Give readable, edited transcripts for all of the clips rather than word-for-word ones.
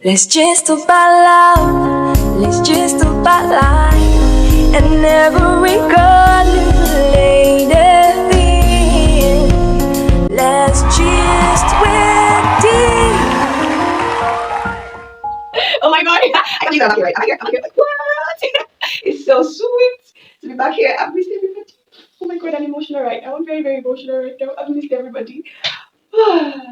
Let's just talk about love, let's just talk about life, and never regard the later thing. Let's just with deep. Oh my god, I can't believe I'm back here, right? I'm here, like, what? It's so sweet to be back here. I've missed everybody. Oh my god, I'm emotional right now. I'm very, very emotional right now. I've missed everybody.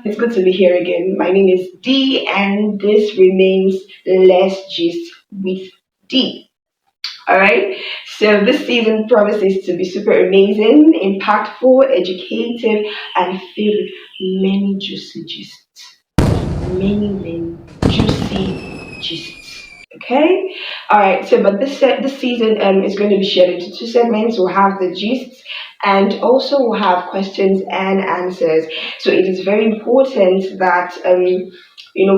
It's good to be here again. My name is Dee, and this remains Let's Gist with Dee. Alright, so this season promises to be super amazing, impactful, educative, and filled with many juicy gists. Many juicy gists. Okay, all right. So, but this season is going to be shared into two segments. We'll have the gists, and also we'll have questions and answers. So it is very important that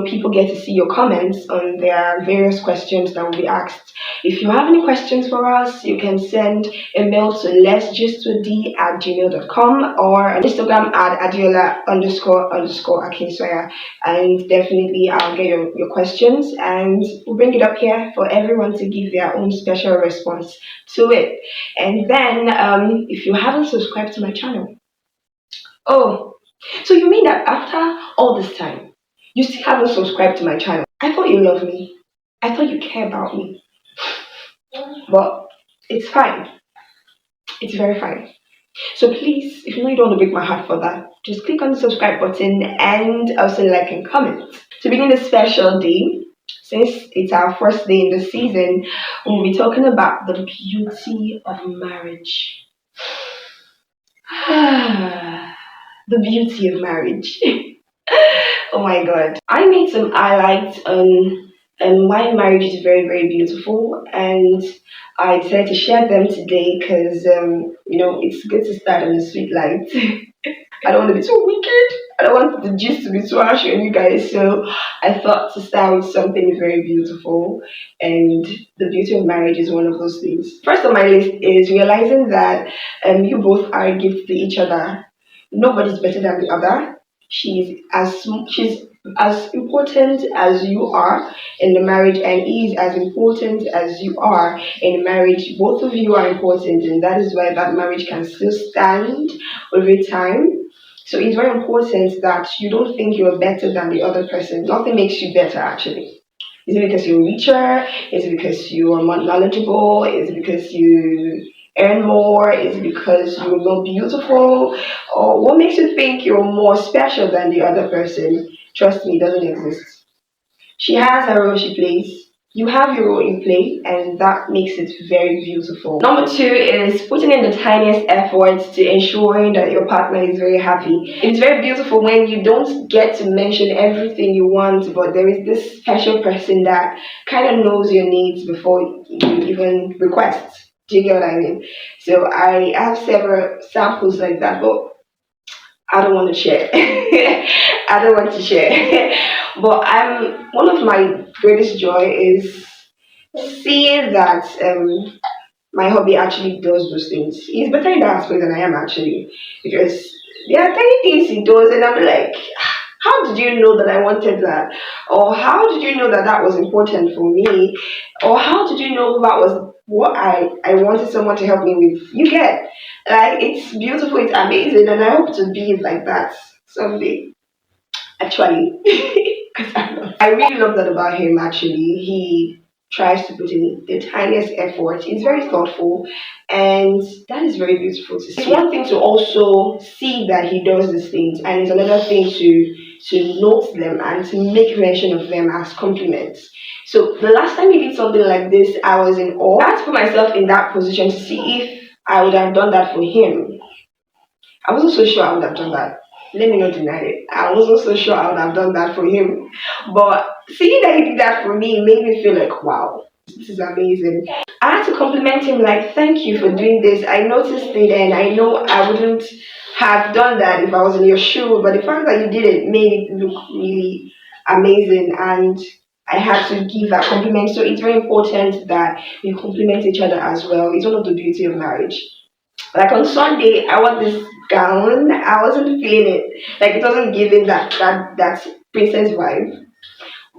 people get to see your comments on their various questions that will be asked. If you have any questions for us, you can send a mail to letsjustwithd@gmail.com or on Instagram at Adeola __ Akinsanya. And definitely I'll get your questions and we'll bring it up here for everyone to give their own special response to it. And then if you haven't subscribed to my channel, oh, so you mean that after all this time, you still haven't subscribed to my channel? I thought you love me. I thought you care about me. But it's fine. It's very fine. So please, if you know you don't want to break my heart for that, just click on the subscribe button and also like and comment. To begin this special day, since it's our first day in the season, we'll be talking about the beauty of marriage. The beauty of marriage. Oh my god. I made some highlights on why marriage is very, very beautiful, and I decided to share them today because, it's good to start on a sweet light. I don't want to be too wicked. I don't want the gist to be too harsh on you guys. So I thought to start with something very beautiful, and the beauty of marriage is one of those things. First on my list is realizing that you both are a gift to each other. Nobody's better than the other. She's as important as you are in the marriage, and he is as important as you are in the marriage. Both of you are important, and that is why that marriage can still stand over time. So it's very important that you don't think you're better than the other person. Nothing makes you better, actually. Is it because you're richer? Is it because you are more knowledgeable? Is it because you earn more? Is it because you're more beautiful? Or what makes you think you're more special than the other person? Trust me, it doesn't exist. She has her role she plays. You have your role in play, and that makes it very beautiful. Number two is putting in the tiniest efforts to ensuring that your partner is very happy. It's very beautiful when you don't get to mention everything you want, but there is this special person that kind of knows your needs before you even request. Do you get what I mean? So I have several samples like that, but I don't want to share. I don't want to share. But one of my greatest joy is seeing that my hobby actually does those things. He's better in that aspect than I am actually, because there are tiny things he does, and I'm like, how did you know that I wanted that? Or how did you know that that was important for me? Or how did you know that was what I wanted someone to help me with? You get, like, it's beautiful, it's amazing, and I hope to be like that someday. Actually, 'cause I really love that about him. Actually, he tries to put in the tiniest effort. He's very thoughtful, and that is very beautiful to see. It's one thing to also see that he does these things, and it's another thing to note them and to make mention of them as compliments. So the last time he did something like this, I was in awe. I had to put myself in that position to see if I would have done that for him. I wasn't so sure I would have done that. Let me not deny it. I wasn't so sure I would have done that for him. But seeing that he did that for me made me feel like, wow, this is amazing. I had to compliment him, like, thank you for doing this. I noticed it, and I know I wouldn't have done that if I was in your shoe. But the fact that you did it made it look really amazing, and I had to give that compliment. So it's very important that we compliment each other as well. It's one of the beauty of marriage. Like on Sunday, I wore this gown. I wasn't feeling it. Like it wasn't giving that princess vibe.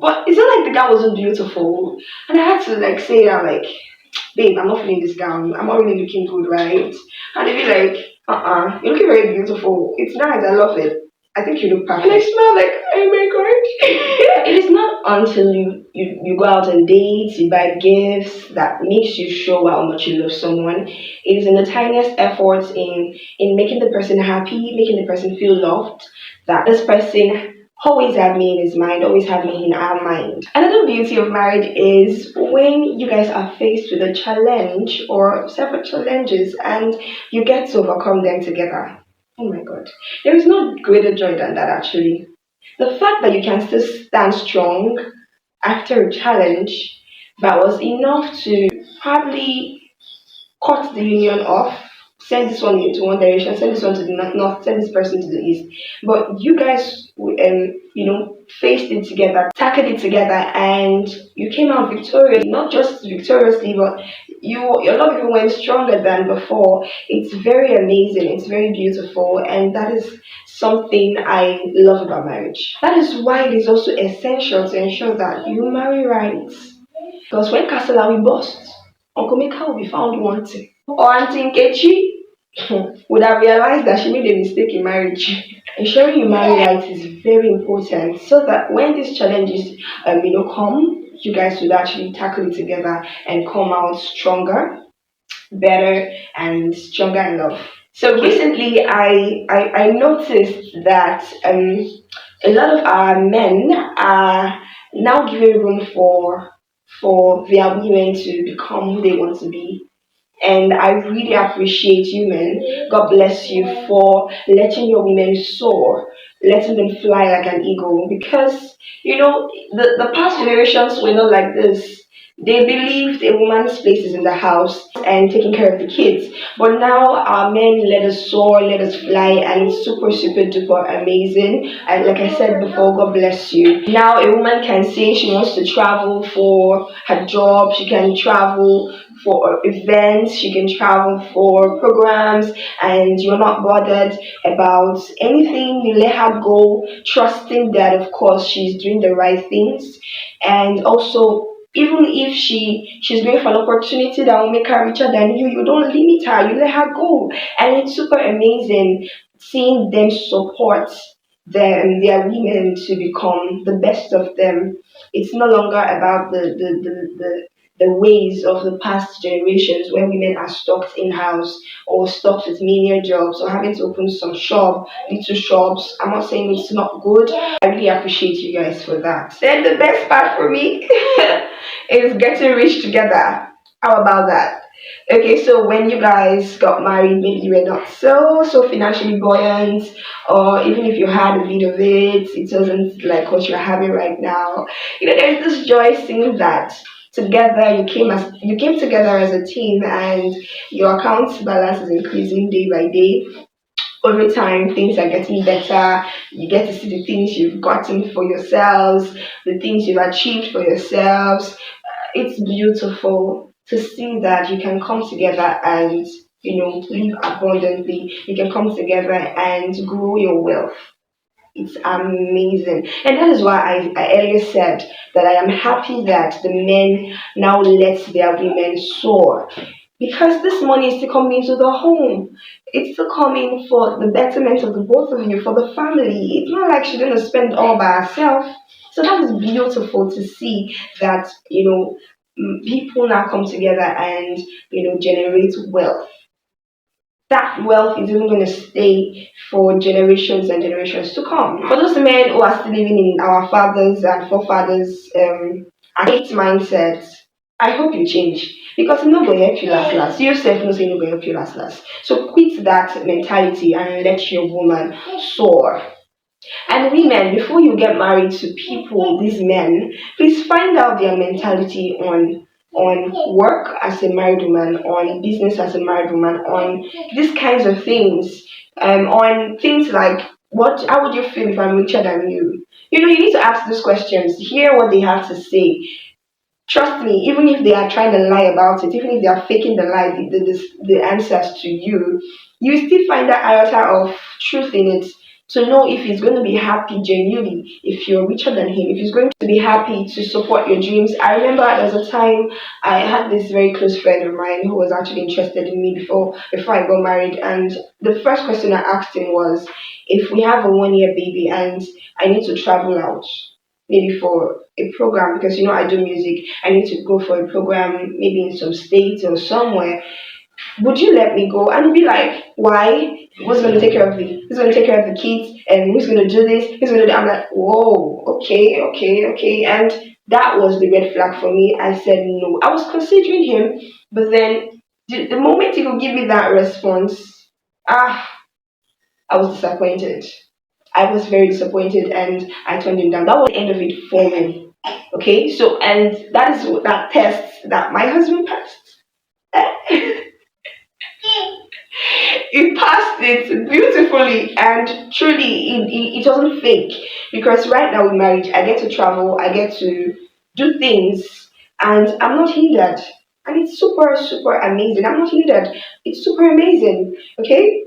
But it's not like the gown wasn't beautiful. And I had to like say that like, babe, I'm not feeling this gown. I'm not really looking good, right? And they'd be like, you're looking very beautiful. It's nice, I love it. I think you look perfect. And I smell like, oh my god. It is not until you go out on dates, you buy gifts that makes you show how much you love someone. It is in the tiniest efforts in making the person happy, making the person feel loved, that this person always have me in his mind, always have me in our mind. Another beauty of marriage is when you guys are faced with a challenge or several challenges and you get to overcome them together. Oh my god. There is no greater joy than that actually. The fact that you can still stand strong after a challenge that was enough to probably cut the union off, send this one into one direction, send this one to the north, send this person to the east. But you guys, faced it together, tackled it together, and you came out victorious. Not just victoriously, but your love even went stronger than before. It's very amazing. It's very beautiful, and that is something I love about marriage. That is why it is also essential to ensure that you marry right. Because when Kasalawi bursts, Uncle Mika will be found wanting. Or Auntie Nkechi would have realized that she made a mistake in marriage. Ensuring you marry right is very important so that when these challenges come, you guys would actually tackle it together and come out stronger, better, and stronger in love. So recently, I noticed that a lot of our men are now giving room for their women to become who they want to be. And I really appreciate you, men. God bless you for letting your women soar, letting them fly like an eagle. Because, the past generations were not like this. They believed a woman's place is in the house and taking care of the kids. But now our men let us soar, let us fly, and it's super, super duper amazing. And like I said before, God bless you. Now a woman can say she wants to travel for her job, she can travel for events, she can travel for programs, and you're not bothered about anything. You let her go, trusting that, of course, she's doing the right things. And also, even if she's going for an opportunity that will make her richer than you don't limit her, you let her go. And it's super amazing seeing them support their women to become the best of them. It's no longer about the ways of the past generations where women are stuck in house or stuck with menial jobs or having to open some little shops. I'm not saying it's not good. I really appreciate you guys for that. Then the best part for me is getting rich together. How about that? Okay, so when you guys got married, maybe you were not so financially buoyant, or even if you had a bit of it wasn't like what you're having right now. There's this joy seeing that together you came together as a team, and your account balance is increasing day by day. Over time, things are getting better. You get to see the things you've gotten for yourselves, the things you've achieved for yourselves. It's beautiful to see that you can come together and live abundantly. You can come together and grow your wealth. It's amazing. And that is why I earlier said that I am happy that the men now let their women soar. Because this money is still coming into the home. It's still coming for the betterment of the both of you, for the family. It's not like she's gonna spend all by herself. So that is beautiful to see that, people now come together and, generate wealth. That wealth is even going to stay for generations and generations to come. For those men who are still living in our fathers and forefathers' hate mindset, I hope you change because it's not going to help you last. You yourself know saying not going to help you last. So quit that mentality and let your woman soar. And women, before you get married to people, these men, please find out their mentality on work as a married woman, on business as a married woman, on these kinds of things, on things like how would you feel if I'm richer than you? You need to ask these questions, hear what they have to say. Trust me, even if they are trying to lie about it, even if they are faking the lie, the answers to you, you still find that iota of truth in it. to know if he's going to be happy genuinely, if you're richer than him, if he's going to be happy to support your dreams. I remember there was a time I had this very close friend of mine who was actually interested in me before I got married, and the first question I asked him was if we have a 1 year baby and I need to travel out, maybe for a program, because I do music. I need to go for a program, maybe in some states or somewhere. Would you let me go? And he'd be like, why? Who's going to take care of the kids? And who's going to do this? Who's going to do that? I'm like, whoa, okay, okay, okay. And that was the red flag for me. I said no. I was considering him, but then the moment he could give me that response, ah, I was disappointed. I was very disappointed and I turned him down. That was the end of it for me. Okay, so, and that is that test that my husband passed. He passed it beautifully, and truly it wasn't fake, because right now with marriage I get to travel, I get to do things, and I'm not hindered, and it's super super amazing. I'm not hindered, it's super amazing. Okay,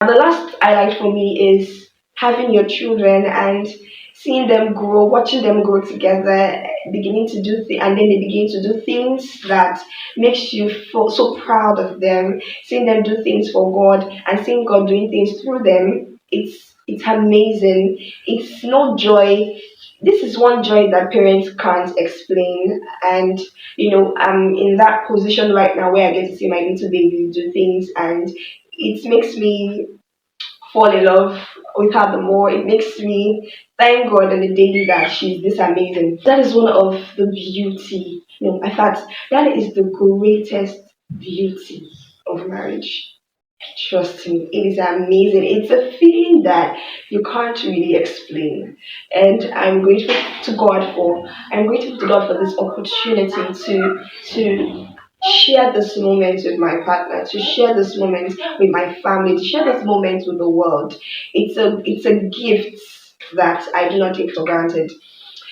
the last highlight for me is having your children and seeing them grow, watching them grow together, beginning to do and then they begin to do things that makes you feel so proud of them. Seeing them do things for God and seeing God doing things through them, it's amazing. It's no joy. This is one joy that parents can't explain, and I'm in that position right now where I get to see my little baby do things, and it makes me fall in love with her the more. It makes me thank God on the daily that she's this amazing. That is one of the beauty. In fact, that is the greatest beauty of marriage. Trust me, it is amazing. It's a feeling that you can't really explain. And I'm grateful to God for this opportunity to share this moment with my partner, to share this moment with my family, to share this moment with the world. It's a gift that I do not take for granted.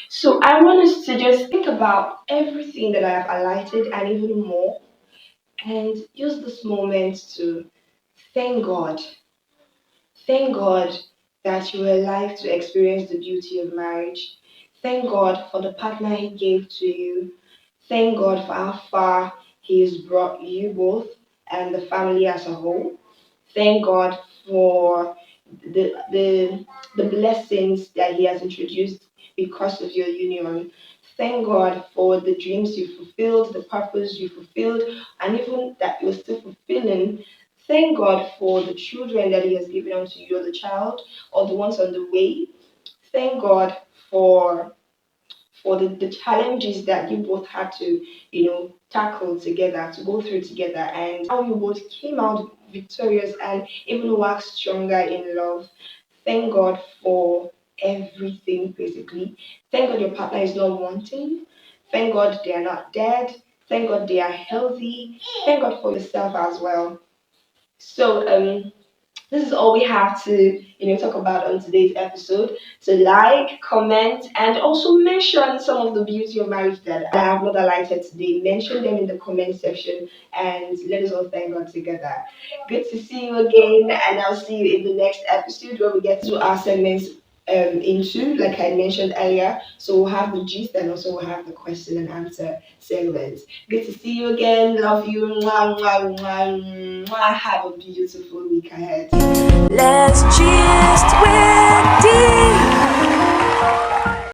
So I want us to just think about everything that I have highlighted and even more, and use this moment to thank God. Thank God that you were alive to experience the beauty of marriage. Thank God for the partner He gave to you. Thank God for how far He has brought you both and the family as a whole. Thank God for the blessings that He has introduced because of your union. Thank God for the dreams you fulfilled, the purpose you fulfilled, and even that you're still fulfilling. Thank God for the children that He has given unto you, or the child, or the ones on the way. Thank God for the challenges that you both had to, tackle together, to go through together, and how you both came out victorious and even waxed stronger in love. Thank God for everything, basically. Thank God your partner is not wanting. Thank God they are not dead. Thank God they are healthy. Thank God for yourself as well. So, this is all we have to talk about on today's episode. So like, comment, and also mention some of the beauty of marriage that I have not highlighted today. Mention them in the comment section and let us all thank God together. Good to see you again, and I'll see you in the next episode where we get to our segments into, like I mentioned earlier. So we'll have the gist and also we'll have the question and answer segments. Good to see you again. Love you. Mwah, mwah, mwah, mwah. Have a beautiful week ahead. Let's just win deep.